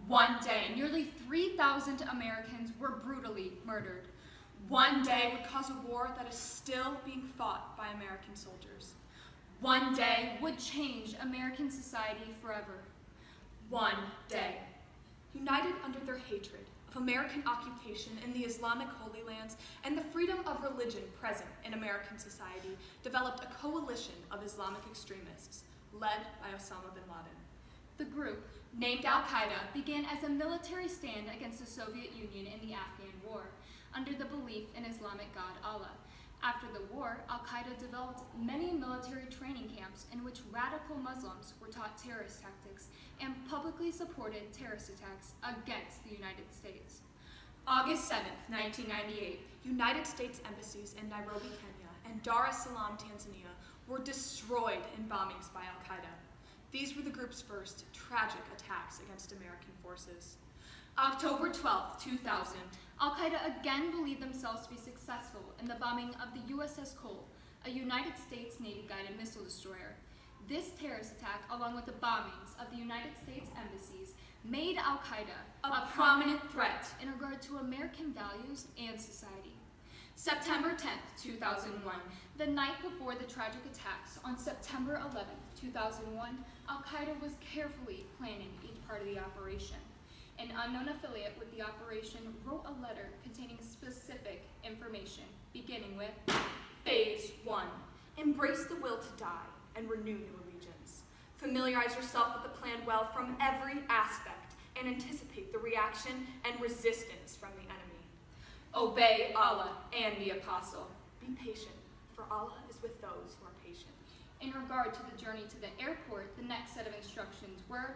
One day, nearly 3,000 Americans were brutally murdered. One day would cause a war that is still being fought by American soldiers. One day would change American society forever. One day. United under their hatred of American occupation in the Islamic Holy Lands and the freedom of religion present in American society, developed a coalition of Islamic extremists led by Osama bin Laden. The group, named Al-Qaeda, began as a military stand against the Soviet Union in the Afghan War, under the belief in Islamic god Allah. After the war, Al-Qaeda developed many military training camps in which radical Muslims were taught terrorist tactics and publicly supported terrorist attacks against the United States. August 7th, 1998, United States embassies in Nairobi, Kenya, and Dar es Salaam, Tanzania, were destroyed in bombings by Al-Qaeda. These were the group's first tragic attacks against American forces. October 12, 2000, Al-Qaeda again believed themselves to be successful in the bombing of the USS Cole, a United States Navy-guided missile destroyer. This terrorist attack, along with the bombings of the United States embassies, made Al-Qaeda a prominent threat in regard to American values and society. September 10th, 2001, the night before the tragic attacks on September 11th, 2001, Al-Qaeda was carefully planning each part of the operation. An unknown affiliate with the operation wrote a letter containing specific information, beginning with, Phase 1. Embrace the will to die and renew new allegiance. Familiarize yourself with the plan well from every aspect and anticipate the reaction and resistance from the enemy. Obey Allah and the Apostle. Be patient, for Allah is with those who are patient. In regard to the journey to the airport, the next set of instructions were,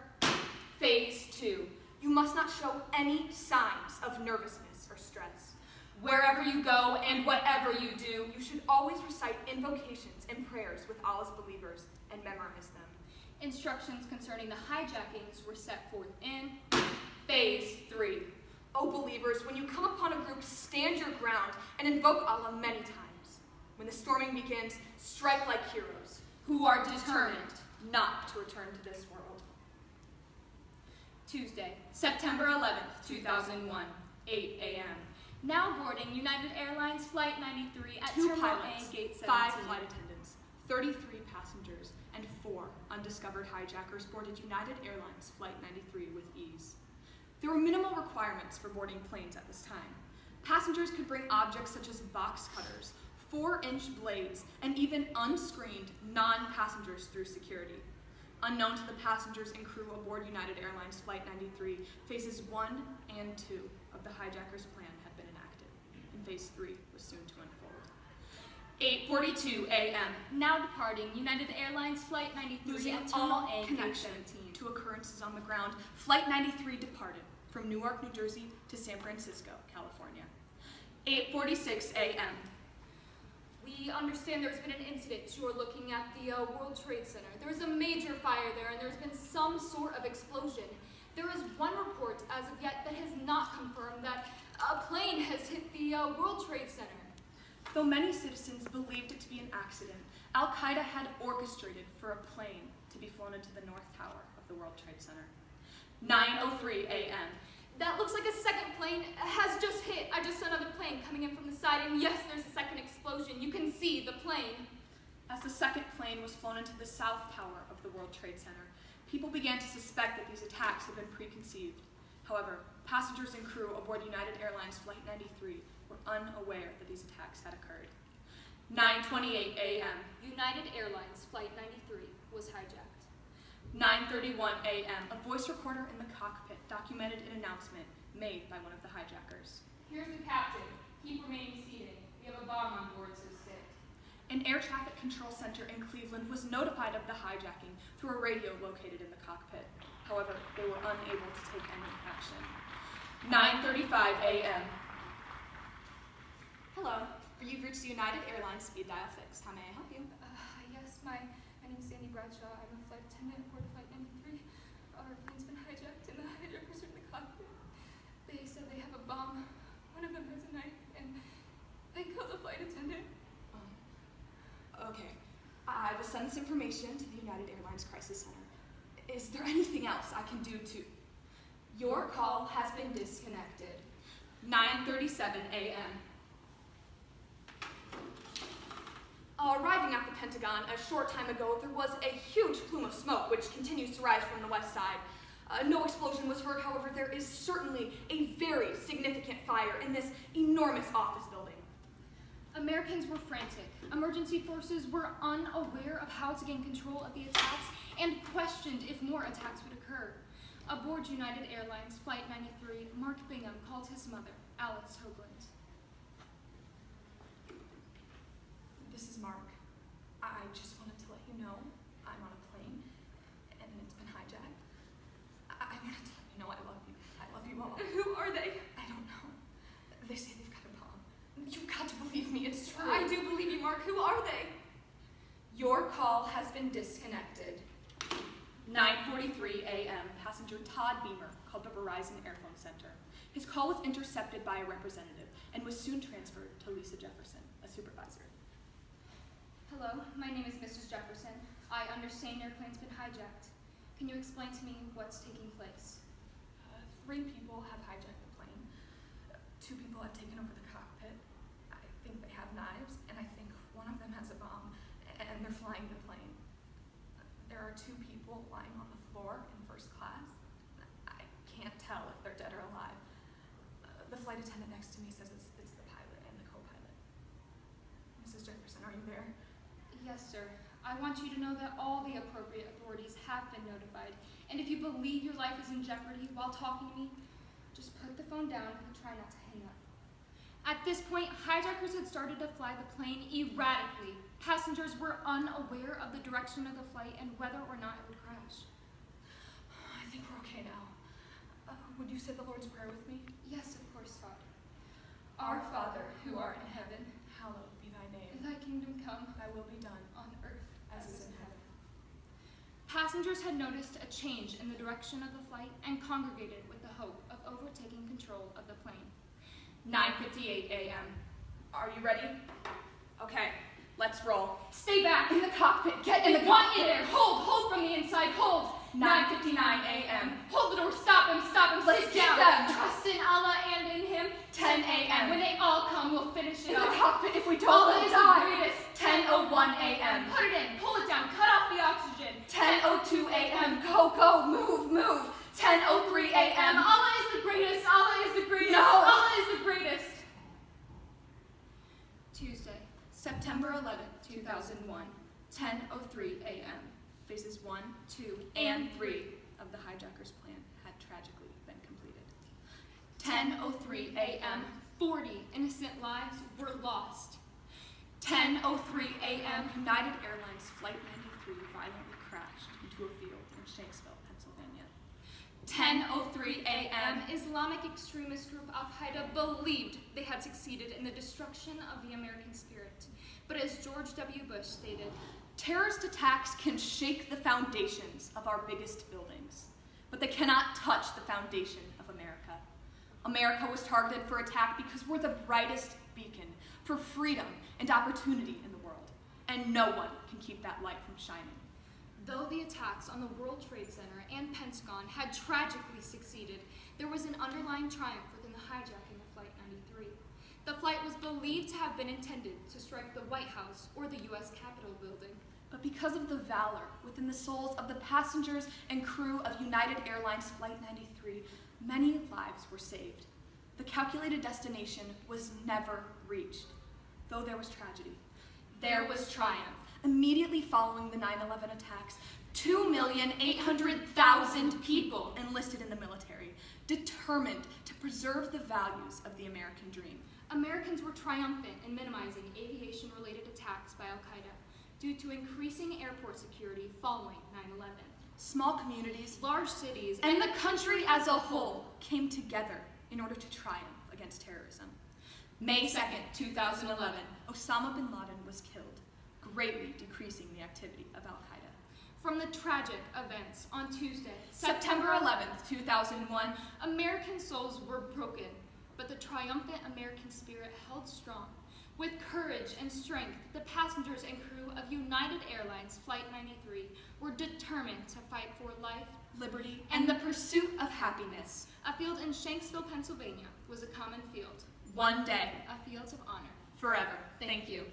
Phase 2. You must not show any signs of nervousness or stress. Wherever you go and whatever you do, you should always recite invocations and prayers with Allah's believers and memorize them. Instructions concerning the hijackings were set forth in Phase 3. O believers, when you come upon a group, stand your ground and invoke Allah many times. When the storming begins, strike like heroes who are determined not to return to this world. Tuesday, September 11th, 2001, 8 a.m. Now boarding United Airlines Flight 93 at Terminal A, Gate 17. 5 flight attendants, 33 passengers, and 4 undiscovered hijackers boarded United Airlines Flight 93 with ease. There were minimal requirements for boarding planes at this time. Passengers could bring objects such as box cutters, 4-inch blades, and even unscreened non-passengers through security. Unknown to the passengers and crew aboard United Airlines Flight 93, Phases 1 and 2 of the hijackers' plan had been enacted, and Phase 3 was soon to unfold. 8:42 a.m. Now departing United Airlines Flight 93 losing at Terminal A, connection to occurrences on the ground, Flight 93 departed from Newark, New Jersey to San Francisco, California. 8:46 a.m. We understand there's been an incident. You are looking at the World Trade Center. There is a major fire there, and there's been some sort of explosion. There is one report as of yet that has not confirmed that a plane has hit the World Trade Center. Though many citizens believed it to be an accident, Al-Qaeda had orchestrated for a plane to be flown into the North Tower of the World Trade Center. 9:03 a.m. That looks like a second plane has just hit. I just saw another plane coming in from the side, and yes, there's a second explosion. You can see the plane. As the second plane was flown into the South Tower of the World Trade Center, people began to suspect that these attacks had been preconceived. However, passengers and crew aboard United Airlines Flight 93 were unaware that these attacks had occurred. 9:28 a.m. United Airlines Flight 93 was hijacked. 9:31 a.m. A voice recorder in the cockpit documented an announcement made by one of the hijackers. Here's the captain. Keep remaining seated. We have a bomb on board, so sit. An air traffic control center in Cleveland was notified of the hijacking through a radio located in the cockpit. However, they were unable to take any action. 9:35 a.m. Hello. You've reached the United Airlines speed dial fix. How may I help you? Yes, my name is Sandy Bradshaw. I'm a flight attendant aboard Flight 93. Our plane's been hijacked and the hijackers are in the cockpit. They said they have a bomb. One of them has a knife and they killed the flight attendant. Okay. I will send this information to the United Airlines Crisis Center. Is there anything else I can do to... Your call has been disconnected. 9:37 a.m. Arriving at the Pentagon a short time ago, there was a huge plume of smoke which continues to rise from the west side. No explosion was heard, however, there is certainly a very significant fire in this enormous office building. Americans were frantic. Emergency forces were unaware of how to gain control of the attacks and questioned if more attacks would occur. Aboard United Airlines Flight 93, Mark Bingham called his mother, Alice Hoagland. This is Mark. I just wanted to let you know I'm on a plane and it's been hijacked. I wanted to let you know I love you. I love you all. Who are they? I don't know. They say they've got a bomb. You've got to believe me, it's true. I do believe you, Mark. Who are they? Your call has been disconnected. 9:43 a.m. Passenger Todd Beamer called the Verizon Airphone Center. His call was intercepted by a representative and was soon transferred to Lisa Jefferson, a supervisor. Hello, my name is Mrs. Jefferson. I understand your plane's been hijacked. Can you explain to me what's taking place? 3 people have hijacked the plane. 2 people have taken over the cockpit. I think they have knives, and I think one of them has a bomb, and they're flying the plane. There are 2 people lying on the floor in first class. I can't tell if they're dead or alive. The flight attendant next to me says it's the pilot and the co-pilot. Mrs. Jefferson, are you there? Yes, sir. I want you to know that all the appropriate authorities have been notified, and if you believe your life is in jeopardy while talking to me, just put the phone down and try not to hang up. At this point, hijackers had started to fly the plane erratically. Passengers were unaware of the direction of the flight and whether or not it would crash. I think we're okay now. Would you say the Lord's Prayer with me? Yes, of course, Father. Our Father, who art in heaven, hallowed be thy name. Thy kingdom come, Thy will be done, on earth as is in heaven. Passengers had noticed a change in the direction of the flight and congregated with the hope of overtaking control of the plane. 9:58 a.m. Are you ready? Okay, let's roll. Stay back! In the cockpit, get in the Want cockpit. in there! Hold from the inside, hold! 9:59 a.m. Hold the door, stop him, Let's sit get down. them. Trust in Allah and in him. 10 a.m. When they all come, we'll finish In it the off. cockpit, if we don't, Allah we'll is the die. greatest. 10:01 a.m. Put it in, pull it down, cut off the oxygen. 10:02 a.m. Go, move. 10:03 a.m. Allah is the greatest, Allah is the greatest, No. Allah is the greatest. Tuesday, September 11th, 2001, 10:03 a.m. Phases 1, 2, and 3 of the hijackers' plan had tragically been completed. 10:03 a.m. 40 innocent lives were lost. 10:03 a.m. United Airlines Flight 93 violently crashed into a field in Shanksville, Pennsylvania. 10:03 a.m. Islamic extremist group Al-Qaeda believed they had succeeded in the destruction of the American spirit. But as George W. Bush stated, Terrorist attacks can shake the foundations of our biggest buildings, but they cannot touch the foundation of America. America was targeted for attack because we're the brightest beacon for freedom and opportunity in the world, and no one can keep that light from shining. though the attacks on the World Trade Center and Pentagon had tragically succeeded, there was an underlying triumph within the hijacking of Flight 93. The flight was believed to have been intended to strike the White House or the U.S. Capitol building. But because of the valor within the souls of the passengers and crew of United Airlines Flight 93, many lives were saved. The calculated destination was never reached. Though there was tragedy, there was triumph. Immediately following the 9/11 attacks, 2,800,000 people enlisted in the military, determined to preserve the values of the American dream. Americans were triumphant in minimizing aviation-related attacks by Al-Qaeda due to increasing airport security following 9/11. Small communities, Large cities, and the country as a whole came together in order to triumph against terrorism. May 2nd, 2011, Osama bin Laden was killed, greatly decreasing the activity of Al-Qaeda. From the tragic events on Tuesday, September 11th, 2001, American souls were broken, but the triumphant American spirit held strong. With courage and strength, the passengers and crew of United Airlines Flight 93 were determined to fight for life, Liberty, and the pursuit of happiness. A field in Shanksville, Pennsylvania was a common field, One day, a field of honor. forever. Thank you.